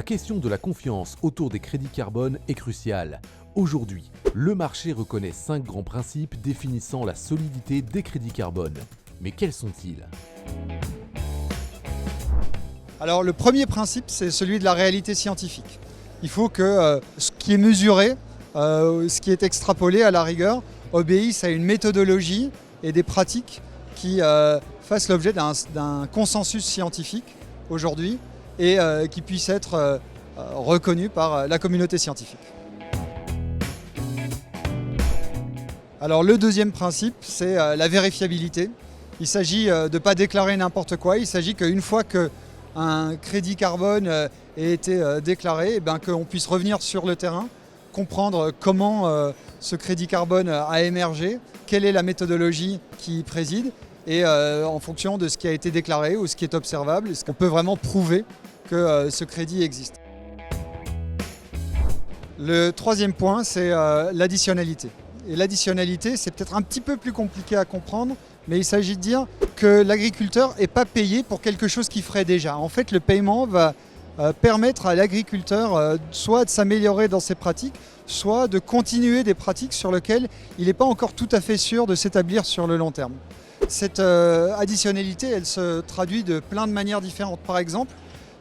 question de la confiance autour des crédits carbone est cruciale. Aujourd'hui, le marché reconnaît 5 grands principes définissant la solidité des crédits carbone. Mais quels sont-ils ? Alors le premier principe, c'est celui de la réalité scientifique. Il faut que ce qui est mesuré, ce qui est extrapolé à la rigueur, obéisse à une méthodologie et des pratiques qui fassent l'objet d'un consensus scientifique aujourd'hui et qui puissent être reconnus par la communauté scientifique. Alors le deuxième principe, c'est la vérifiabilité. Il s'agit de ne pas déclarer n'importe quoi, il s'agit qu'une fois qu'un crédit carbone ait été déclaré, qu'on puisse revenir sur le terrain, comprendre comment ce crédit carbone a émergé, quelle est la méthodologie qui y préside, et en fonction de ce qui a été déclaré ou ce qui est observable, est-ce qu'on peut vraiment prouver que ce crédit existe. Le troisième point, c'est l'additionnalité. Et l'additionnalité, c'est peut-être un petit peu plus compliqué à comprendre, mais il s'agit de dire que l'agriculteur n'est pas payé pour quelque chose qu'il ferait déjà. En fait, le paiement va permettre à l'agriculteur soit de s'améliorer dans ses pratiques, soit de continuer des pratiques sur lesquelles il n'est pas encore tout à fait sûr de s'établir sur le long terme. Cette additionnalité, elle se traduit de plein de manières différentes. Par exemple,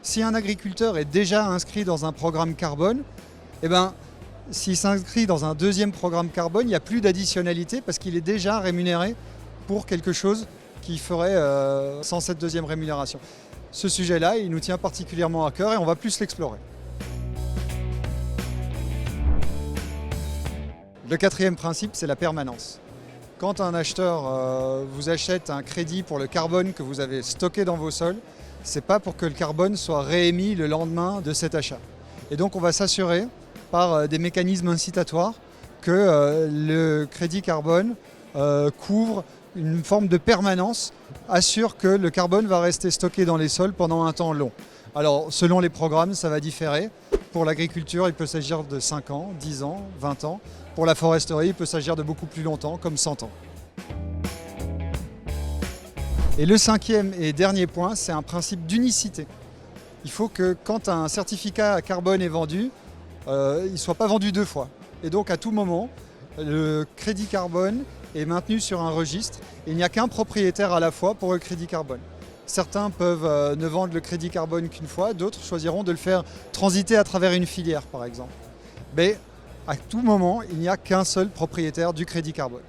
si un agriculteur est déjà inscrit dans un programme carbone, s'il s'inscrit dans un deuxième programme carbone, il n'y a plus d'additionnalité parce qu'il est déjà rémunéré pour quelque chose qu'il ferait sans cette deuxième rémunération. Ce sujet-là, il nous tient particulièrement à cœur et on va plus l'explorer. Le quatrième principe, c'est la permanence. Quand un acheteur vous achète un crédit pour le carbone que vous avez stocké dans vos sols, ce n'est pas pour que le carbone soit réémis le lendemain de cet achat. Et donc on va s'assurer par des mécanismes incitatoires que le crédit carbone couvre une forme de permanence, assure que le carbone va rester stocké dans les sols pendant un temps long. Alors selon les programmes, ça va différer. Pour l'agriculture, il peut s'agir de 5 ans, 10 ans, 20 ans. Pour la foresterie, il peut s'agir de beaucoup plus longtemps, comme 100 ans. Et le cinquième et dernier point, c'est un principe d'unicité. Il faut que quand un certificat carbone est vendu, il ne soit pas vendu 2 fois. Et donc à tout moment, le crédit carbone est maintenu sur un registre. Il n'y a qu'un propriétaire à la fois pour le crédit carbone. Certains peuvent ne vendre le crédit carbone qu'une fois, d'autres choisiront de le faire transiter à travers une filière par exemple. Mais à tout moment, il n'y a qu'un seul propriétaire du crédit carbone.